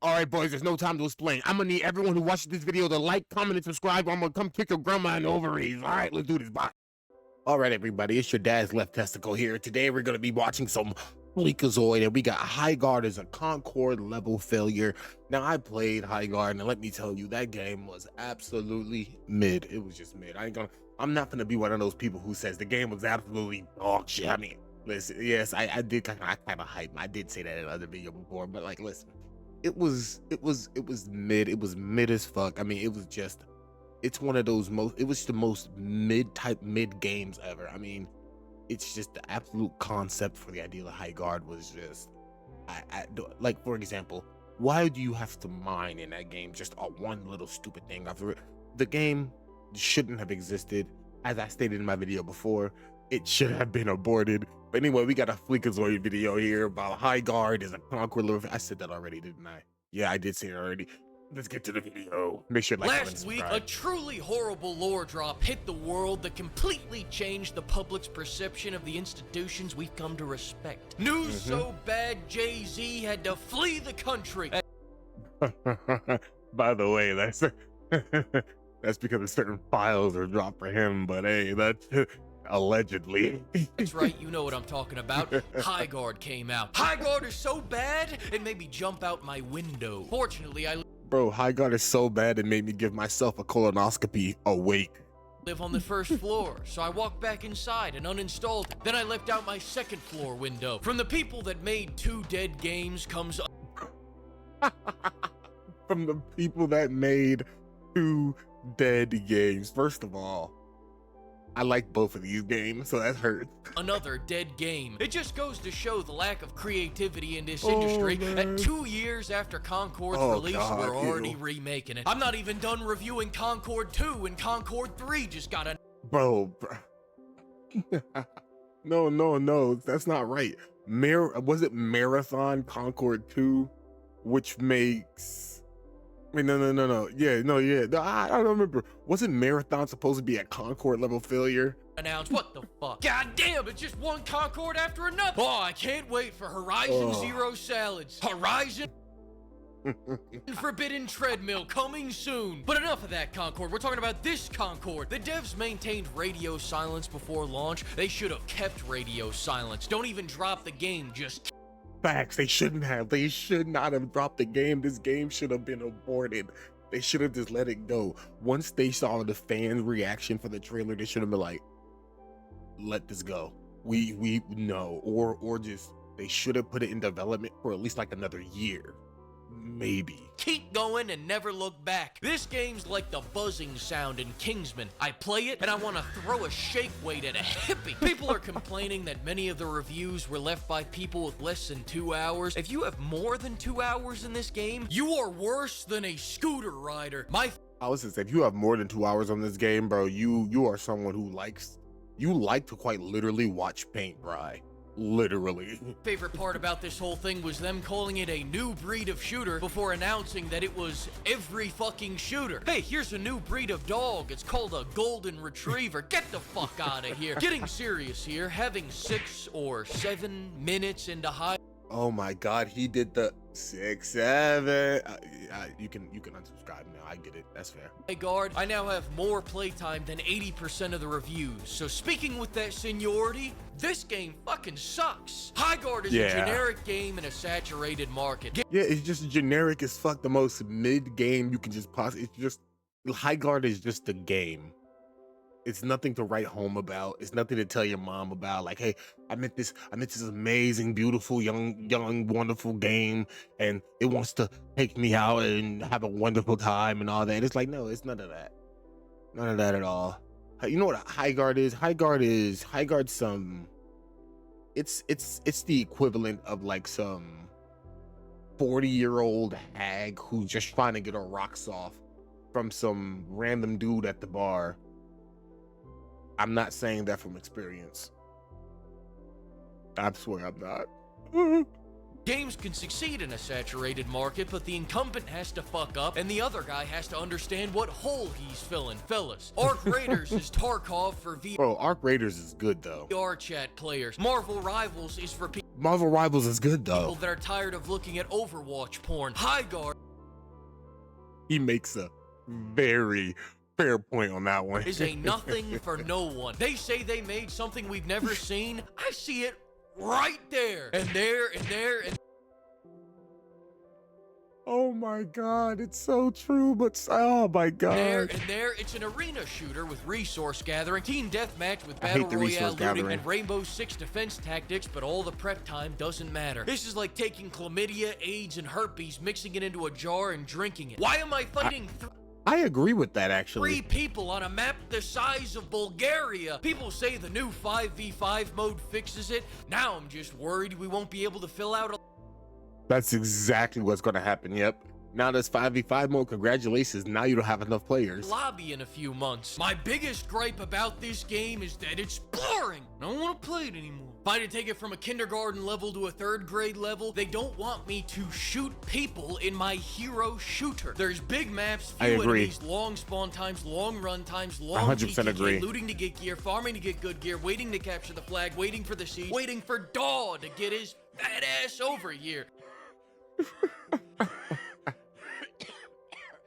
All right, boys, there's no time to explain. I'm gonna need everyone who watches this video to like, comment, and subscribe, or I'm gonna come kick your grandma in the ovaries. All right, let's do this. Bye. All right, everybody, it's your dad's left testicle here. Today, we're gonna be watching some Fleekazoid, and we got High Guard as a Concord-Level failure. Now, I played High Guard, and let me tell you, that game was absolutely mid. It was just mid. I'm not gonna be one of those people who says the game was absolutely dog shit. I mean, listen, yes, I did kind of hype. I did say that in another video before, but like, listen. It was mid. It was mid as fuck. I mean, it's one of those it was the most mid games ever. I mean, it's just the absolute concept for the idea of High Guard was just, like, for example, why do you have to mine in that game? Just one little stupid thing. The game shouldn't have existed. As I stated in my video before, it should have been aborted. But anyway, we got a Fleekazoid video here about High Guard is a Concord-Level. I said that already, didn't I? Yeah, I did say it already. Let's get to the video. Make sure to like, comment, and Last week, subscribe. a truly horrible lore drop hit the world that completely changed the public's perception of the institutions we've come to respect. News so bad, Jay-Z had to flee the country. By the way, that's that's because certain files are dropped for him, but hey, that's allegedly. That's right, you know what I'm talking about. High Guard came out. High Guard is so bad, it made me jump out my window. Fortunately, I Bro, High Guard is so bad it made me give myself a colonoscopy awake. live on the first floor, so I walked back inside and uninstalled it. Then I left out my second floor window. From the people that made 2 Dead games comes From the people that made 2 Dead games. First of all, I like both of these games, so that hurts. another dead game. It just goes to show the lack of creativity in this industry. man. At 2 years after Concord's release, God, we're already ew. remaking it. I'm not even done reviewing Concord 2, and Concord 3 just got a Bro. No, that's not right. Was it Marathon Concord 2, which makes... Wait, no. Yeah. No, I don't remember. Wasn't Marathon supposed to be a Concord-level failure? announced. What the fuck? God damn, it's just one Concord after another. Oh, I can't wait for Horizon Zero Salads. Horizon Forbidden Treadmill coming soon. But enough of that Concord. We're talking about this Concord. The devs maintained radio silence before launch. They should have kept radio silence. Don't even drop the game, just Facts. They shouldn't have. They should not have dropped the game. This game should have been aborted. They should have just let it go. Once they saw the fan reaction for the trailer, they should have been like, let this go. We know. Or just, they should have put it in development for at least like another year. Maybe. keep going and never look back. This game's like the buzzing sound in Kingsman. I play it and I want to throw a shake weight at a hippie. People are complaining that many of the reviews were left by people with less than 2 hours. If you have more than 2 hours in this game, you are worse than a scooter rider. I was gonna say, if you have more than 2 hours on this game, bro, you are someone who like to quite literally watch paint dry. Literally. Favorite part about this whole thing was them calling it a new breed of shooter before announcing that it was every fucking shooter. Hey, here's a new breed of dog. It's called a golden retriever. Get the fuck out of here. Getting serious here, having 6 or 7 minutes into high. Oh my God, he did the 6, 7. You can unsubscribe now. I get it. That's fair. Guard, I now have more playtime than 80% of the reviews. So speaking with that seniority, this game fucking sucks. High Guard is a generic game in a saturated market. Yeah, it's just generic as fuck. The most mid game you can just possibly. It's just High Guard is just a game. It's nothing to write home about. It's nothing to tell your mom about. Like, hey, I met this amazing, beautiful, young, wonderful game, and it wants to take me out and have a wonderful time and all that. It's like, no, it's none of that. None of that at all. You know what High Guard is? High Guard's some. It's the equivalent of like some 40-year-old hag who's just trying to get her rocks off from some random dude at the bar. I'm not saying that from experience. I swear I'm not. Games can succeed in a saturated market, but the incumbent has to fuck up, and the other guy has to understand what hole he's filling. Fellas, Arc Raiders is Tarkov for VR. Bro, Arc Raiders is good though. VR chat players. Marvel Rivals is for people. Marvel Rivals is good People though. that are tired of looking at Overwatch porn. High Guard He makes a very fair point on that one. is a nothing for no one. They say they made something we've never seen. I see it right there and there and there and Oh my god, it's so true, but oh my god. there and there. It's an arena shooter with resource gathering, team deathmatch with I battle hate the royale resource looting, gathering. and Rainbow Six defense tactics, but all the prep time doesn't matter. This is like taking chlamydia, AIDS, and herpes, mixing it into a jar and drinking it. Why am I fighting I agree with that three actually. people on a map the size of Bulgaria? People say the new 5v5 mode fixes it. Now I'm just worried we won't be able to fill out a That's exactly what's gonna happen, yep. Now there's 5v5 mode, congratulations, now you don't have enough players. lobby in a few months. My biggest gripe about this game is that it's boring. I don't want to play it anymore. If I had to take it from a kindergarten level to a 3rd grade level, they don't want me to shoot people in my hero shooter. There's big maps, I few agree. enemies, long spawn times, long run times, long 100% TTK, agree. looting to get gear, farming to get good gear, waiting to capture the flag, waiting for the siege, waiting for Daw to get his fat ass over here.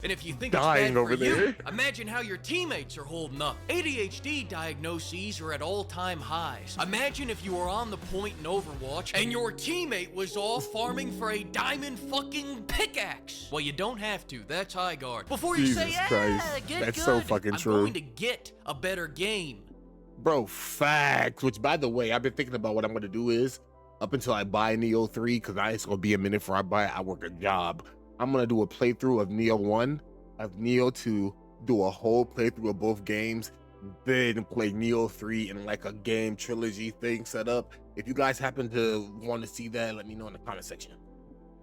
And if you think it's Dying bad for over you, there. imagine how your teammates are holding up. ADHD diagnoses are at all-time highs. Imagine if you were on the point in Overwatch and your teammate was all farming for a diamond fucking pickaxe. Well, you don't have to. That's High Guard. Before you say, Jesus yeah, Christ. get That's good, so fucking I'm true. going to get a better game. Bro, facts. Which, by the way, I've been thinking about what I'm gonna do is, up until I buy Neo 3, because it's gonna be a minute before I buy it, I work a job. I'm gonna do a playthrough of Neo 1, of Neo 2, do a whole playthrough of both games, then play Neo 3 in like a game trilogy thing set up. If you guys happen to want to see that, let me know in the comment section.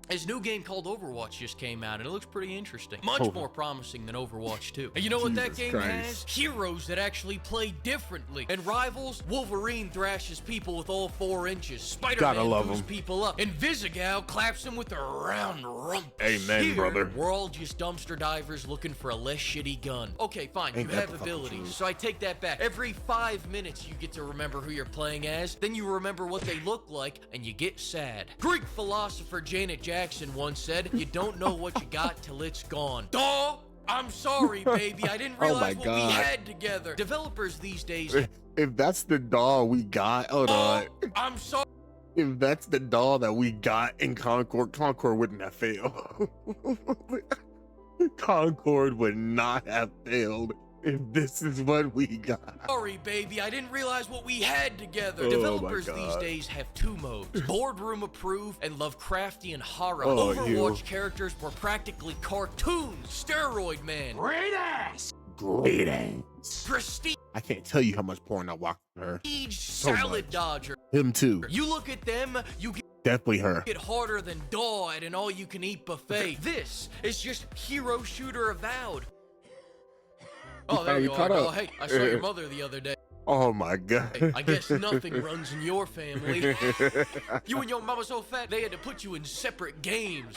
His new game called Overwatch just came out, and it looks pretty interesting. Much Oh. more promising than Overwatch 2. And you know what that Jesus game Christ. has? Heroes that actually play differently. In Rivals, Wolverine thrashes people with all 4 inches. Gotta Spider-Man love boosts him. people up. And Visigal claps him with a round rump. Amen, Here, brother. we're all just dumpster divers looking for a less shitty gun. Okay, fine, Ain't you that have the fucking abilities, truth? so I take that back. Every 5 minutes, you get to remember who you're playing as, then you remember what they look like, and you get sad. Greek philosopher Janet Jackson once said, you don't know what you got till it's gone. Dog! I'm sorry, baby. I didn't Oh realize my what we God. had together. Developers these days, If that's the doll we got, hold on. I'm sorry. If that's the doll that we got in Concord, Concord wouldn't have failed. Concord would not have failed if this is what we got. Sorry, baby. I didn't realize what we had together. Oh, Developers my these God. days have 2 modes. Boardroom approved and Lovecraftian horror. Oh, Overwatch ew. characters were practically cartoons. Steroid Man. Great ass. Prestige I can't tell you how much porn I watched for her. Salad much. Dodger. Him too. You look at them, you Definitely her. get harder than Daw at an all-you-can-eat buffet. This is just Hero Shooter Avowed. Oh, there you finally are. caught Oh, up. hey, I saw your mother the other day. Oh my god. Hey, I guess nothing runs in your family. You and your mama so fat, they had to put you in separate games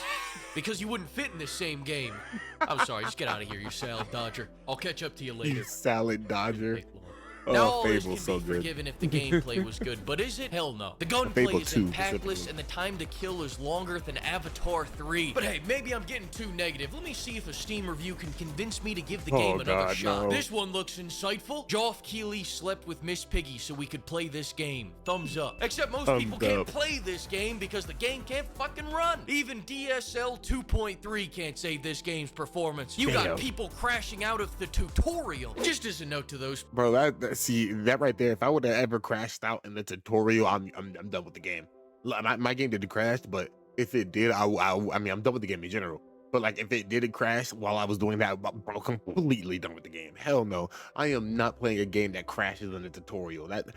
because you wouldn't fit in the same game. I'm sorry, just get out of here, you salad dodger. I'll catch up to you You later. salad dodger. Hey, Lord. Now Oh, all this can Fable's so be good. forgiven if the gameplay was good, but is it? Hell no. The gunplay Fable is 2 impactless specifically. and the time to kill is longer than Avatar 3. But hey, maybe I'm getting too negative. Let me see if a Steam review can convince me to give the game Oh, another God, shot. no. This one looks insightful. Geoff Keighley slept with Miss Piggy so we could play this game. Thumbs up. Except most Thumbs people can't up. play this game because the game can't fucking run. Even DSL 2.3 can't save this game's performance. You Damn. got people crashing out of the tutorial. Just as a note to those Bro, see that right there. If I would have ever crashed out in the tutorial, I'm done with the game. My game didn't crash, but if it did, I mean, I'm done with the game in general. But like, if it did crash while I was doing that, bro, completely done with the game. Hell no, I am not playing a game that crashes in the tutorial. That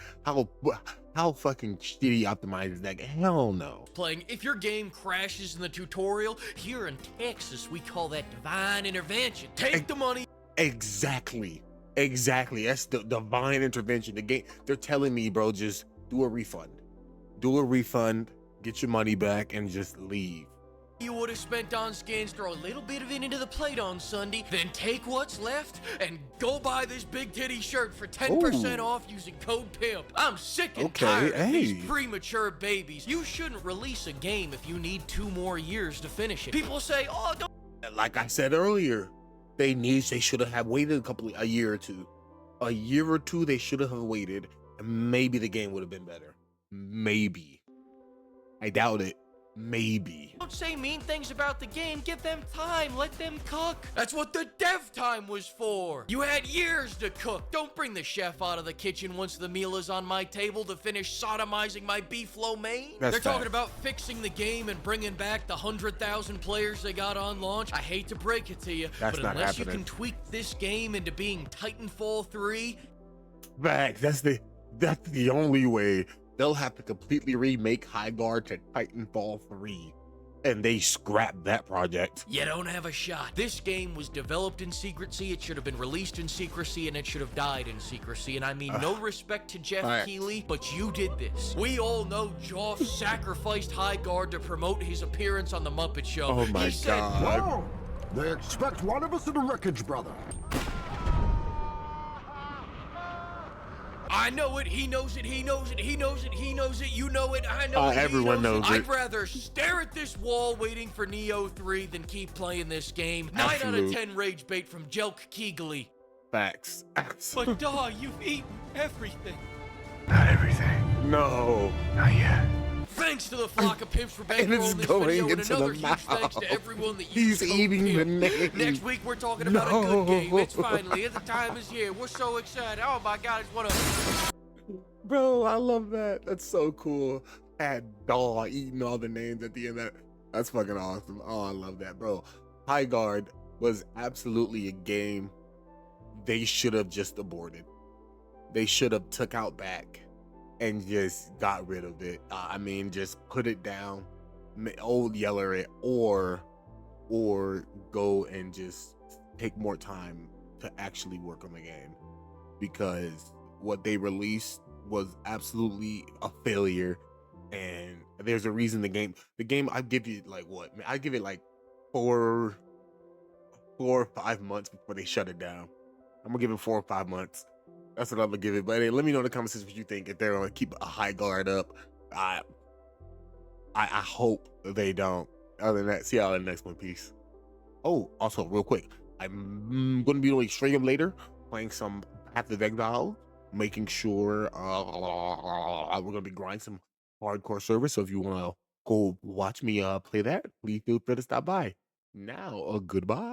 how fucking shitty optimized is that game? Hell no. playing. If your game crashes in the tutorial, here in Texas, we call that divine intervention. Take the money. Exactly. That's the divine intervention. The game, they're telling me, bro, just do a refund. Get your money back and just leave. you would have spent on skins, throw a little bit of it into the plate on Sunday, then take what's left and go buy this big titty shirt for 10% Ooh. off using code PIMP. I'm sick and Okay, tired of these hey. premature babies. You shouldn't release a game if you need 2 more years to finish it. People say, oh, don't. Like I said earlier, they should have waited a year or two. A year or two, they should have waited, and maybe the game would have been better. Maybe. I doubt it. Maybe. Don't say mean things about the game. Give them time. Let them cook. That's what the dev time was for. You had years to cook. Don't bring the chef out of the kitchen once the meal is on my table to finish sodomizing my beef lo mein. That's They're talking facts. about fixing the game and bringing back the 100,000 players they got on launch. I hate to break it to you, That's but not unless you happening. can tweak this game into being Titanfall 3, Facts. That's the only way. They'll have to completely remake High Guard to Titanfall 3, and they scrapped that project. you don't have a shot. This game was developed in secrecy, it should have been released in secrecy, and it should have died in secrecy. And I mean no respect to Jeff Alright. Keighley, but you did this. We all know Joff sacrificed High Guard to promote his appearance on The Muppet Show. Oh my He said, God. Whoa! They expect one of us in the wreckage, brother. I know it, he knows it, he knows it, he knows it, he knows it, you know it, I know it, Everyone he knows it. I'd rather stare at this wall waiting for Neo 3 than keep playing this game. 9 out of Absolute. 10 rage bait from Jelk Keighley. Facts. But duh, you've eaten everything. Not everything. No. Not yet. Thanks to the flock of pimps for And it's bankrolling this going video, and into another the huge thanks mouth. to everyone that He's used code eating the PIMP. name. Next week we're talking about a good game. No. It's finally, the time is here. We're so excited. Oh my god, it's one of... Bro, I love that. That's so cool. Had Daw eating all the names at the end of that. That's fucking awesome. Oh, I love that, bro. High Guard was absolutely a game they should have just aborted. They should have took out back and just got rid of it. I mean, just put it down, old yeller it, or go and just take more time to actually work on the game, because what they released was absolutely a failure. And there's a reason the game I give you like what, man, I give it like 4 or 5 months before they shut it down. I'm gonna give it 4 or 5 months. That's what I'm gonna give it. But hey, let me know in the comments what you think, if they're gonna keep a High Guard up. I hope they don't. Other than that, see y'all in the next one. Peace. Oh, also real quick, I'm gonna be doing stream later, playing some Path of Exile, making sure we're gonna be grinding some hardcore servers. So if you wanna go watch me play that, please feel free to stop by. Now, goodbye.